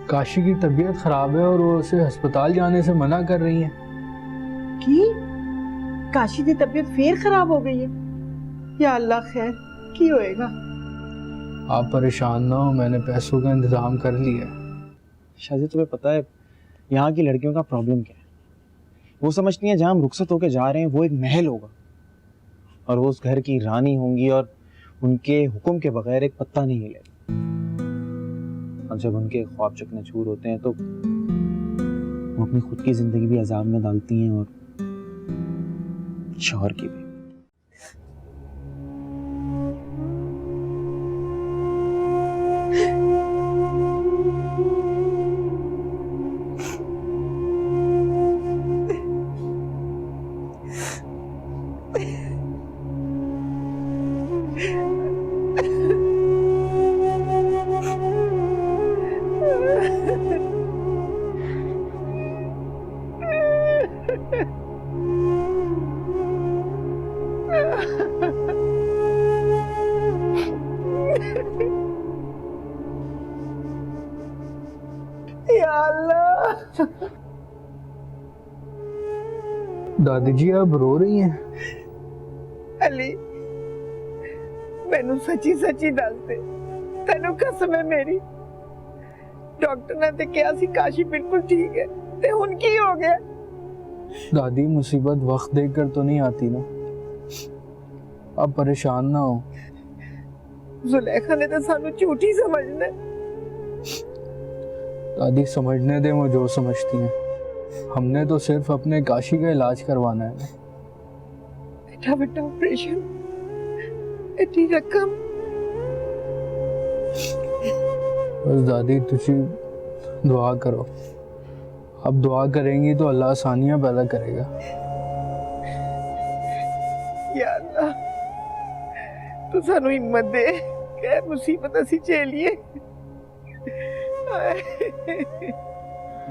काशी की तबीयत खराब है और वो उसे अस्पताल जाने से मना कर रही है। की काशी की तबीयत फिर खराब हो गई है? या अल्लाह खैर की होएगा। आप परेशान ना हो, मैंने पैसों का इंतजाम कर लिया है। शायद तुम्हें पता है यहाँ की लड़कियों का प्रॉब्लम क्या है? वो समझती हैं जहाँ हम रुखसत होके जा रहे हैं वो एक महल होगा और वो उस घर की रानी होंगी और उनके हुक्म के बगैर एक पत्ता नहीं हिलेगा। और जब उनके ख्वाब चकनाचूर होते हैं तो वो अपनी खुद की जिंदगी भी अजाब में डालती हैं और शौहर की भी। या अल्लाह। दादी जी आप रो रही हैं? अली मैनू सच्ची सच्ची दस दे, तेनू कसम है मेरी, डॉक्टर ने ते कहा सी काशी बिल्कुल ठीक है ते हुन की हो गया? दादी मुसीबत वक्त देखकर तो नहीं आती ना, आप परेशान ना हो। जुलेखा ने तो सानू झूठी समझना। दादी समझने दे वो जो समझती हैं, हमने तो सिर्फ अपने काशी का इलाज करवाना है। बेटा बेटा ऑपरेशन इतनी रकम। बस दादी तुझी दुआ करो, अब दुआ करेंगी तो अल्लाह आसानियां पैदा करेगा। या अल्लाह तू सानू हिम्मत दे, क्या मुसीबत असी झेलिए।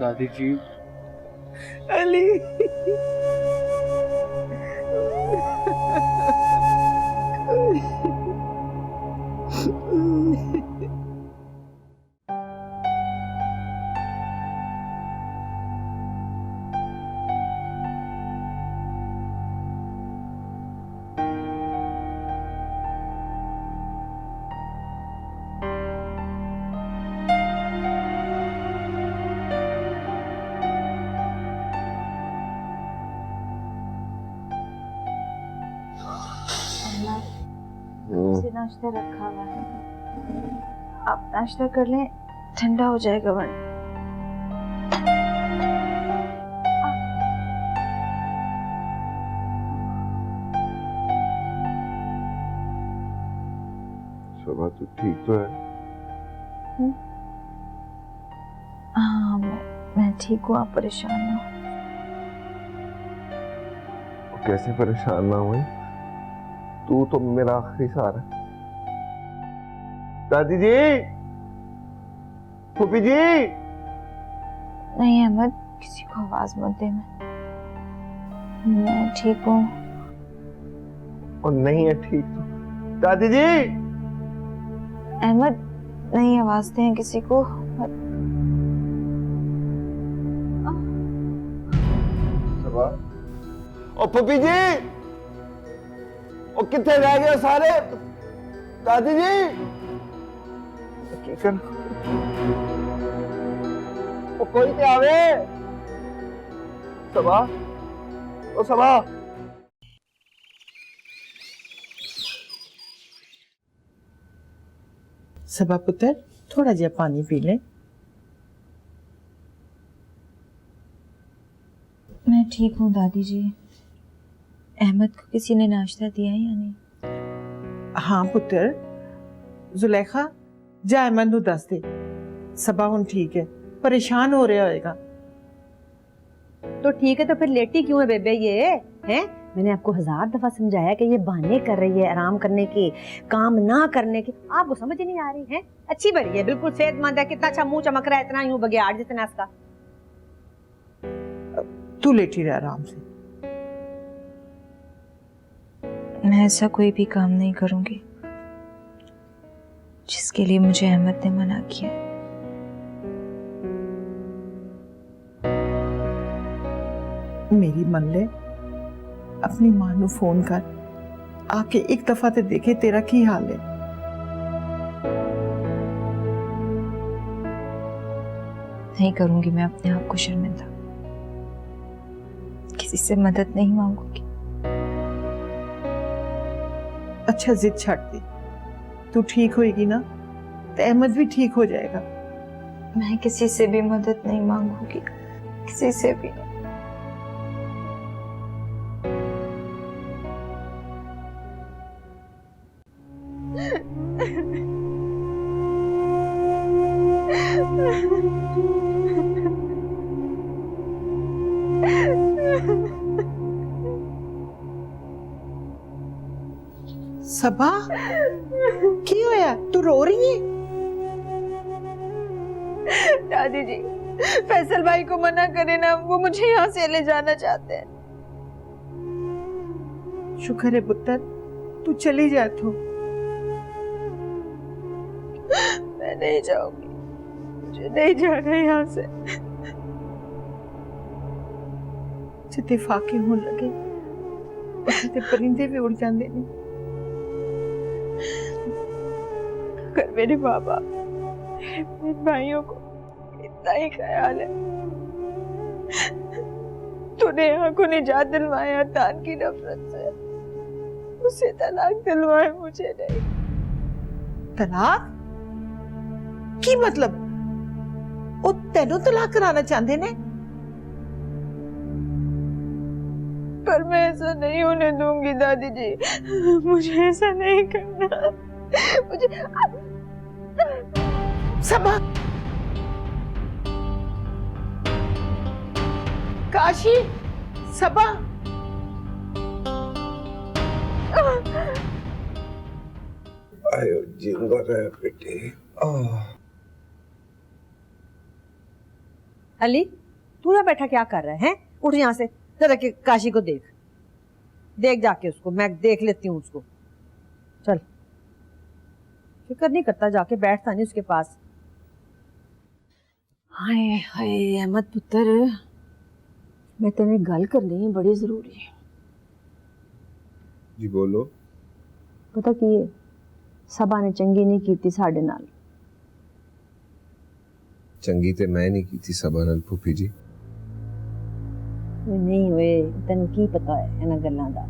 दादी जी अली नाश्ता रखा हुआ है, आप नाश्ता कर लें, ठंडा हो जाएगा वरना। शोभा तू ठीक तो है? हाँ मैं ठीक हूँ, आप परेशान ना हो। कैसे परेशान ना हुई, तू तो मेरा आखिरी सहारा है। दादी जी, फूफी जी। नहीं अहमद, किसी को आवाज मत दे, मैं ठीक हूँ। और नहीं है ठीक तो दादी जी। अहमद नहीं आवाज दें किसी को। ओ फूफी जी, ओ कितने रह गए सारे? दादी जी की कर, ओ कोई तो आवे। सबा, ओ सबा। सबा पुत्र थोड़ा जिहा पानी पी ले। मैं ठीक हूँ दादी जी। अहमद को किसी ने नाश्ता दिया या नहीं? हाँ पुत्र, जुलेखा जा अहमद नू दस दे, सबा हुन ठीक है, परेशान हो रहा होएगा। तो ठीक है, तो फिर लेटी क्यों है बेबे ये हैं? मैंने आपको 1000 दफा समझाया कि ये बहाने कर रही है आराम करने की, काम ना करने की, आपको समझ नहीं आ रही है? अच्छी बड़ी है, बिल्कुल सेहतमंद है, कितना अच्छा मुंह चमक रहा है, इतना यूं बगैर जितना इसका। तू लेटी रह आराम से। मैं ऐसा कोई भी काम नहीं करूंगी जिसके लिए मुझे अहमद ने मना किया। मेरी मन ले अपनी मां नू फोन कर आके एक दफा ते देखे तेरा की हाल है। नहीं करूंगी मैं अपने आप को शर्मिंदा, किसी से मदद नहीं मांगूंगी। अच्छा जिद छाड़ दे, तू ठीक होएगी ना तो अहमद भी ठीक हो जाएगा। मैं किसी से भी मदद नहीं मांगूंगी, किसी से भी नहीं। सबा की होया, तू रो रही है? दादी जी, फैसल भाई को मना करे ना, वो मुझे यहाँ से ले जाना चाहते हैं। शुक्र है पुत्र, तू चली जा। तू मैं नहीं जाऊंगी, मुझे नहीं जाना यहाँ से। जिते फाके होने लगे उते परिंदे भी उड़ जाते हैं। अगर मेरे माँ बाप, मेरे भाइयों को इतना ही ख्याल है, तूने यहाँ को निजात दिलवाया तान की नफरत से, उसे तलाक दिलवाए, मुझे नहीं। तलाक की मतलब? वो तेनों तलाक कराना चाहते ने? पर मैं ऐसा नहीं होने दूंगी दादी जी, मुझे ऐसा नहीं करना। मुझे सबा, काशी, सबा, आयो जिंदा रहे बेटे। अली, तू यहाँ बैठा क्या कर रहा है? उठ यहाँ से, जरा के काशी को देख, देख जाके उसको, मैं देख लेती हूँ उसको। चल, फिक्र नहीं करता, जाके बैठता नहीं उसके पास। हाय हाय अहमद पुत्र, मैं तेरे गल करनी है बड़ी जरूरी है। जी बोलो। पता की है, सबा ने चंगी नहीं की साडे नाल। चंगी ते मैं नहीं की थी सबा नाल फूफी जी। नहीं होए, तेन की पता है इन्हां गल्लां दा।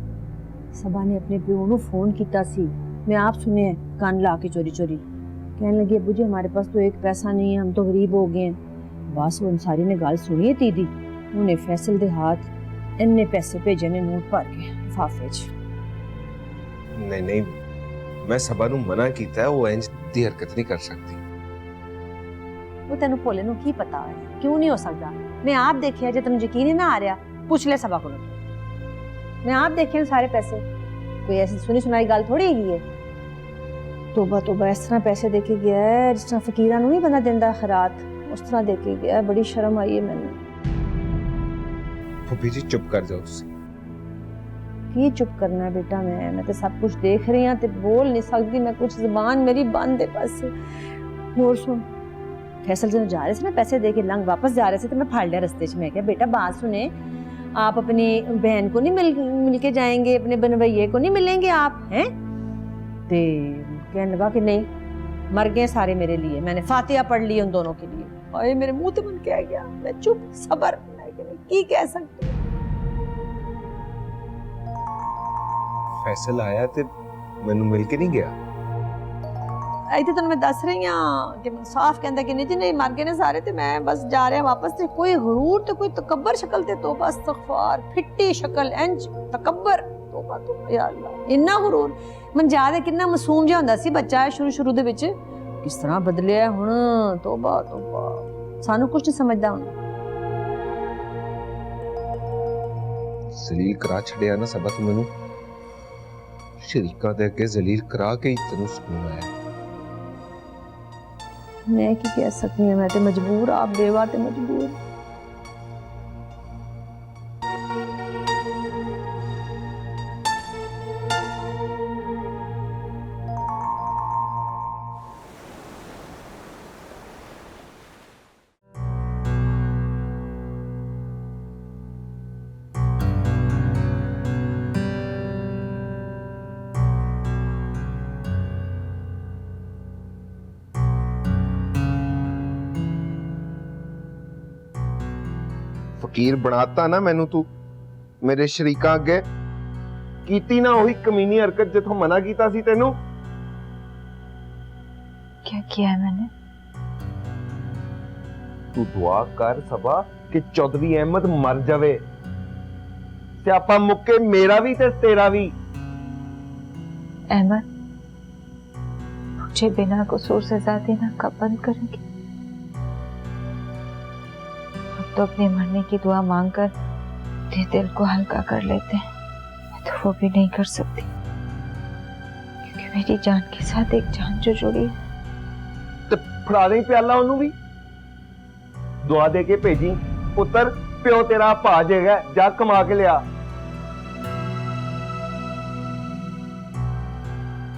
सबा ने अपने प्यो नू फोन कीता सी, मैं आप सुने कान ला के चोरी चोरी। कहने लगी अबू जी हमारे पास तो एक पैसा नहीं है, हम तो गरीब हो गए हैं। बस वो अंसारी ने गल सुनी है दीदी, उन्हें फैसल दे हाथ इन्ने पैसे भेजे ने नोट भर के लिफाफे च। नहीं नहीं, मैं सबा नू मना कीता है, वो इंज दी हरकत नहीं कर सकती। वो तेन भोले नू की पता है, क्यों नहीं हो सकता? मैं आप देखिया, जे तेन यकीन ही ना आ रहा पूछ ले सबा को। मैं आप देखे सारे पैसे, कोई ऐसी सुनी सुनाई गल थोड़ी है। तोबा तोबा, इस तरह पैसे देके गया है जिस तरह फकीरां नू नहीं बंदा देंदा खैरात, उस तरह देके गया। बड़ी शर्म आई है मैंने। फूफी जी चुप कर जाओ तुसी। की चुप करना है बेटा? मैं तो सब कुछ देख रही हूं ते बोल नहीं सकती मैं, कुछ जुबान मेरी बंद है बस। और सुन, फैसल जब जा रहे थे ना पैसे दे के लंग वापस जा रहे थे तो मैं फाड़ लिया रस्ते च। मैं क्या बेटा बात सुने, आप अपनी बहन को नहीं मिल के जाएंगे, अपने बनवैये को नहीं मिलेंगे आप हैं? ते कहने लगा कि नहीं, मर गए सारे मेरे लिए, मैंने फातिहा पढ़ ली उन दोनों के लिए। और मेरे मुंह तो बन के आ गया, मैं चुप सबर की कह सकती। फैसल आया ते मैनू मिल के नहीं गया। इतने तो मैं दस रही हूँ कि साफ कहता कि नहीं जी नहीं, मर गए ने सारे, ते मैं बस जा रहा वापस। ते कोई गरूर ते कोई तकब्बर शक्ल ते तौबा इस्तगफार, फिट्टी शक्ल इंज तकब्बर, तौबा तौबा या अल्लाह। इन्ना गरूर मन याद है कितना मासूम जिहा हुंदा सी बच्चा है शुरू दे विच, किस तरह बदलिया हुण। तौबा तौबा, सानू कुछ नहीं समझदा हुण। जलील करा छड़िया ना सबा तू मैनू, शरीका दे अगे जलील करा के ही तेनू सुकून आया। मैं की कह सकती हूं, मैं तो मजबूर, आप बेवा ते मजबूर। फकीर बनाता ना मैनू तू मेरे शरीका अगे कीती ना वही कमीनी हरकत जिथों मना कीता सी तेनू। क्या किया है मैंने? तू दुआ कर सबा कि चौधरी अहमद मर जावे, स्यापा मुक्के मेरा भी ते तेरा भी। अहमद, मुझे बिना कसूर सजा देना कब बंद करेंगे? अब तो अपने मरने की दुआ मांगकर अपने दिल को हल्का कर लेते हैं। मैं तो वो भी नहीं कर सकती, क्योंकि मेरी जान के साथ एक जान जो जुड़ी है। ते फड़ा नहीं प्याला ओनू भी, दुआ दे के भेजी पुत्र, प्यो तेरा भाज है, जा कमा के लिया।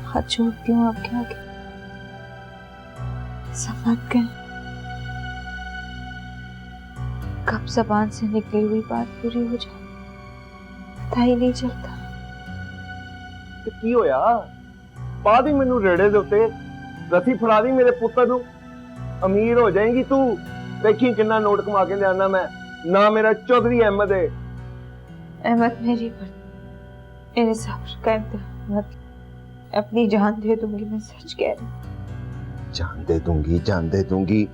हाथ जोड़ती हूँ आपके आगे, समझ गए? कब जबान से निकली हुई बात पूरी हो जाए पता ही नहीं चलता। ते की होया? पा दी मैनू रेड़े दे उत्ते, रथी फड़ा दी मेरे पुत्र नू, अमीर हो जाएगी तू। देखी किन्ना नोट कमा के लियाना मैं, ना मेरा चौधरी अहमद है। अहमद मेरे सब्र का इम्तिहान मत, अपनी जान दे दूंगी, मैं सच कह रही हूँ। जान दे दूंगी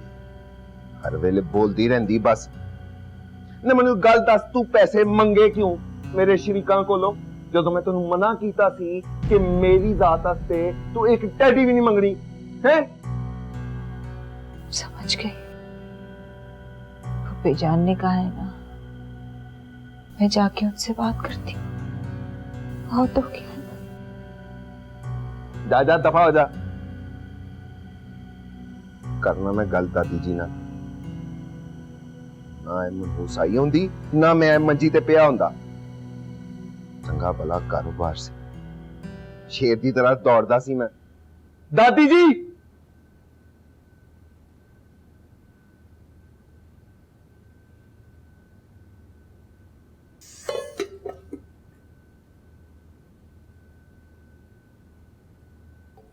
हर वेले बोलती रहंदी बस। ने मैनू गल दस, तू पैसे मंगे क्यों मेरे शरीकां कोलों, जदों मैं तैनू मना कीता सी कि मेरी जात वास्ते तू एक टैडी भी नहीं मंगनी है? समझ गई, वो बेजान ने कहा है ना, मैं जाके उनसे बात करती हूँ। बहुत हो गया। जा दफा हो जा। करना मैं गल दादी जी ना मनहूस आई होंदी, ना मैं मंजी ते पिया होंदा। चंगा भला कारोबार से शेर की तरह दौड़दा सी मैं। दादी जी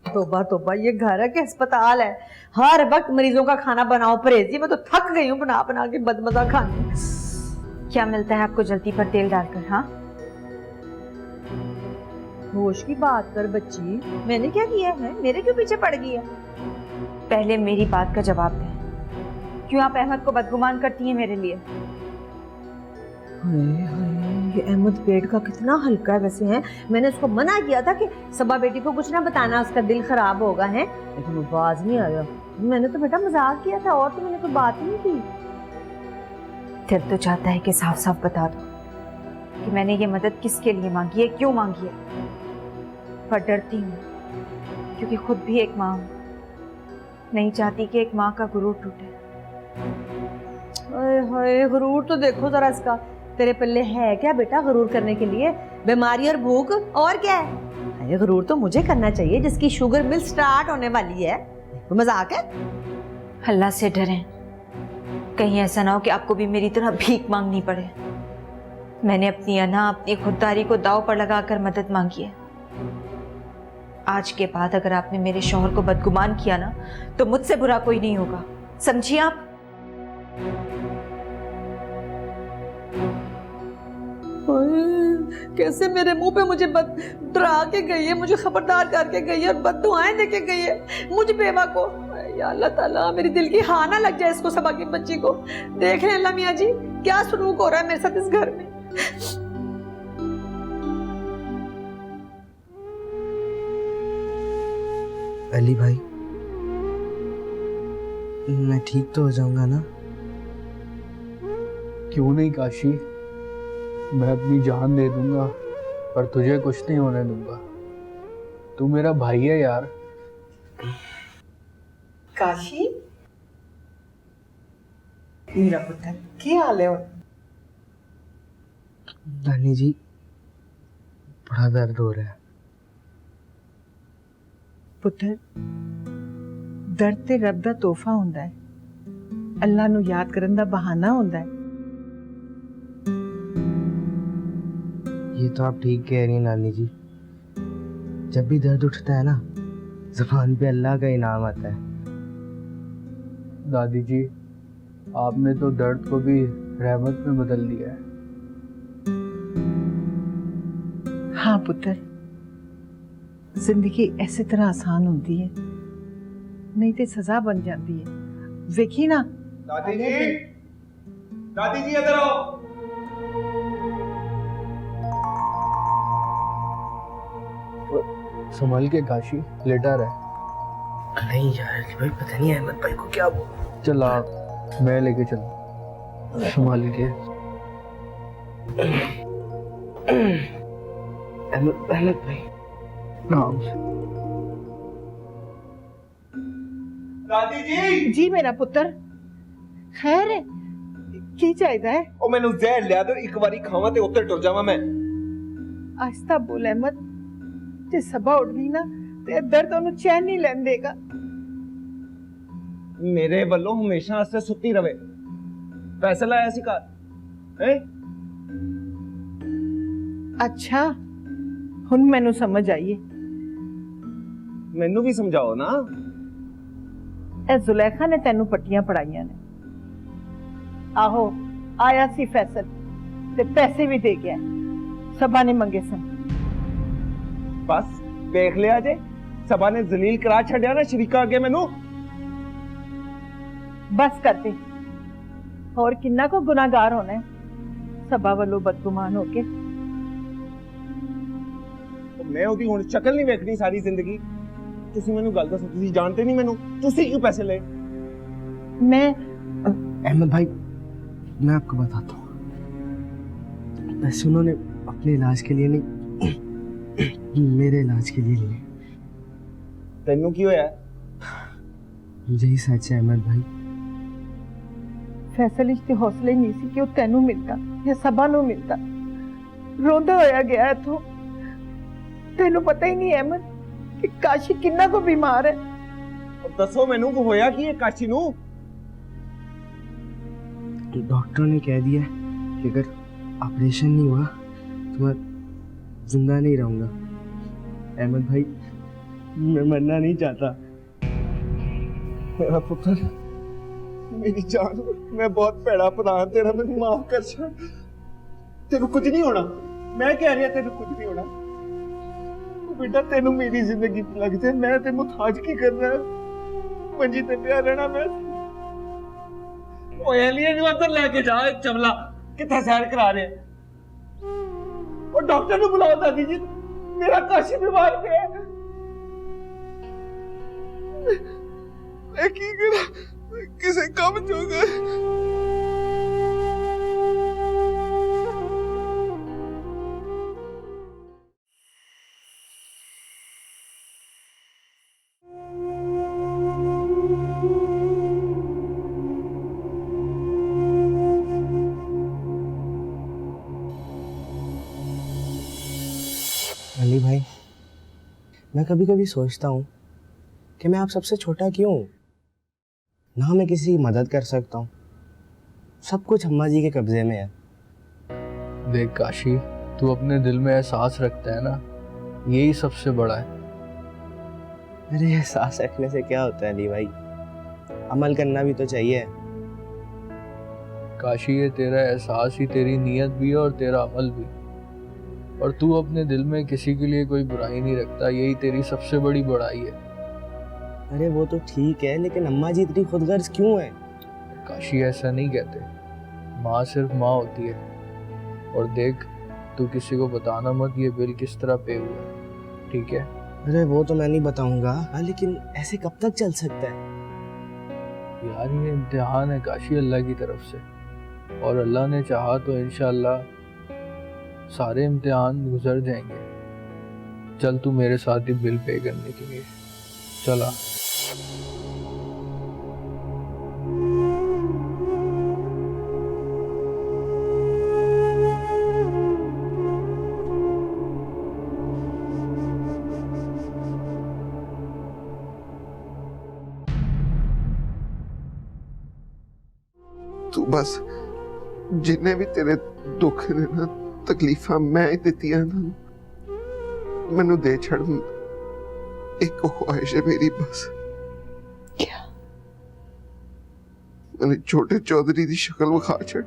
तोबा तोबा, ये घर है कि अस्पताल है? हर वक्त मरीजों का खाना बनाओ, परहेजी। मैं तो थक गई हूँ बना बना के बदमजा खाने। क्या मिलता है आपको जल्दी पर तेल डालकर? हाँ, होश की बात कर बच्ची, मैंने क्या किया है? मेरे क्यों पीछे पड़ गई है? पहले मेरी बात का जवाब दें। क्यों आप अहमद को बदगुमान करती हैं मेरे लिए? हाय हाय, ये अहमद पेट का कितना हल्का है वैसे है। मैंने उसको मना किया था कि सबा बेटी को कुछ ना बताना, उसका दिल खराब होगा है, लेकिन वो बाज नहीं आया। मैंने तो बेटा मजाक किया था, और तो मैंने कोई बात ही नहीं की। दिल तो चाहता है कि साफ साफ बता दो कि मैंने ये मदद किसके लिए मांगी है, क्यों मांगी है, पर डरती हूँ क्योंकि खुद भी एक माँ हूँ। नहीं चाहती कि एक माँ का गुरूर टूटे। हाय, गुरूर तो देखो जरा इसका, तेरे पल्ले है क्या बेटा गुरूर करने के लिए? बीमारी और भूख, और क्या है? अरे गुरूर तो मुझे करना चाहिए जिसकी शुगर मिल स्टार्ट होने वाली है। मजाक है? अल्लाह से डरें, कहीं ऐसा ना हो कि आपको भी मेरी तरह भीख मांगनी पड़े। मैंने अपनी अना, अपनी खुददारी को दांव पर लगाकर मदद मांगी है। आज के बाद अगर आपने मेरे शौहर को बदगुमान किया ना, तो मुझसे बुरा कोई नहीं होगा, समझिए आप? कैसे मेरे मुंह पे मुझे डरा के गई है, मुझे खबरदार करके गई है और बद्दुआएं देके गई है मुझ बेवा को। या अल्लाह ताला, मेरी दिल की हाँ ना लग जाए इसको, सबा की बच्ची को। देख रहे अल्लाह मियाँ जी क्या सलूक हो रहा है मेरे साथ इस घर में। अली भाई, मैं ठीक तो हो जाऊंगा ना? क्यों नहीं काशी, मैं अपनी जान दे दूंगा, पर तुझे कुछ नहीं होने दूंगा। तू मेरा भाई है यार। काशी, मेरा पुत्र, क्या हाल है? नानी जी, बड़ा दर्द हो रहा है। पुत्र, दर्द ते रब दा तोहफा हुंदा है, अल्लाह नू याद करन दा बहाना हुंदा है। ये तो आप ठीक कह रही हैं नानी जी। जब भी दर्द उठता है ना, ज़ुबान पे अल्लाह का इनाम आता है। दादी जी, आपने तो दर्द को भी रहमत में बदल दिया है। हाँ पुत्र, जिंदगी ऐसी तरह आसान होती है, नहीं तो सजा बन जाती है। देखी ना। दादी जी इधर आओ। संभल के काशी, लेटा रहे। नहीं यार भाई, पता नहीं अहमद भाई को क्या बोलूं। चल आप, मैं लेके चलूं, संभाल के। अहमद भाई। नाम दादी जी। जी मेरा पुत्र, खैर है की चाहिए है? ओ मैनू जहर लिया दो, एक बारी खावा ते उत्ते टुर जावा मैं। आहिस्ता बोल अहमद, जे सबा उठ गई ना ते दर्द ओनू चैन नहीं लैन देगा। मेरे ਵੱਲੋਂ हमेशा वास्ते सुती रवे, फैसला आया सी घर है। अच्छा हुन मैनू समझ आई है। मैनू भी समझाओ ना। ए जुलेखा ने तेनू पट्टियां पढ़ाइयां ने। आहो आया सी फैसल ते पैसे भी दे गया, सबा ने मंगे सन। बस देख लिया जे, सबा ने जलील करा छड़िया ना शरीका अगे मैनू। बस करते और किन्ना को गुनाहगार होना है सबा वालों बदगुमान होके। मैं ओदी हुण शक्ल नहीं वेखनी सारी जिंदगी। तुसी मैनू गल दसो, तुसी जानते नहीं मैनू, तुसी क्यों पैसे ले? मैं अहमद भाई, मैं आपको बताता हूँ, पैसे उन्होंने अपने इलाज के लिए नहीं, मेरे इलाज के लिए लिए। तेनू की होया? यही सच है अहमद भाई। फैसल इच हौसले नहीं सी कि तेनू मिलता या सबा नू मिलता। रोंदा होया गया इथों। तेनू पता ही नहीं अहमद कि काशी किन्ना को बीमार है। और दसो मैनू को होया की है काशी नू? डॉक्टर ने कह दिया कि अगर ऑपरेशन नहीं हुआ तो मैं जिंदा नहीं रहूंगा। अहमद भाई, मैं मरना नहीं चाहता। मेरा पुत्र, मेरी जान, मैं बहुत भैड़ा प्रधान तेरा, मैनू माफ कर छड़। तेनू कुछ नहीं होना, मैं कह रहा तेनू कुछ नहीं होना। बेटा तेनू मेरी जिंदगी लग जाए, मैं ते मुताज की करना है, मंजी ते पिया रहना मैं। ओ एलियन नु अंदर लेके जा, चमला किथे सैर करा रहे और डॉक्टर नु बुलाओ। दादी जी, मेरा काशी बीमार पे है। मैं की करा, किसे कब जोगा। अली भाई, मैं कभी कभी सोचता हूँ कि मैं आप सबसे छोटा क्यों हूँ? ना मैं किसी की मदद कर सकता हूँ, सब कुछ अम्मा जी के कब्जे में है। देख काशी, तू अपने दिल में एहसास रखता है ना, यही सबसे बड़ा है। अरे एहसास रखने से क्या होता है अली भाई, अमल करना भी तो चाहिए। काशी, ये तेरा एहसास ही तेरी नीयत भी है और तेरा अमल भी। और तू अपने दिल में किसी के लिए कोई बुराई नहीं रखता, यही तेरी सबसे बड़ी बड़ाई है। अरे वो तो ठीक है, लेकिन अम्मा जी इतनी खुदगर्ज क्यों है? काशी, ऐसा नहीं कहते, माँ सिर्फ माँ होती है। और देख, तू किसी को बताना मत ये बिल किस तरह पे हुआ है, ठीक है? अरे वो तो मैं नहीं बताऊंगा, लेकिन ऐसे कब तक चल सकता है? यार ये इम्तिहान है काशी, अल्लाह की तरफ से, और अल्लाह ने चाहा तो इंशाअल्लाह सारे इम्तिहान गुजर जाएंगे। चल तू मेरे साथ ही बिल पे करने के लिए चला। तू बस जिन्ने भी तेरे दुख ने ना तकलीफा मैं ही दित्तियां ना, मैनू दे छड़। एक ख्वाहिश है मेरी बस। क्या? मैंने छोटे चौधरी की शक्ल विखा छड़।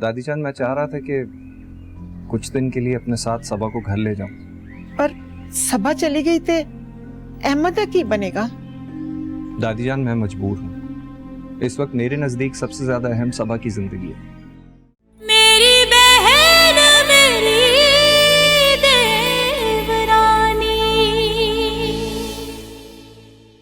दादी जान, मैं चाह रहा था कि कुछ दिन के लिए अपने साथ सबा को घर ले जाऊं। पर सबा चली गई थे अहमद का की बनेगा? दादी जान, मैं मजबूर हूं। इस वक्त मेरे नजदीक सबसे ज्यादा अहम सबा की जिंदगी है। मेरी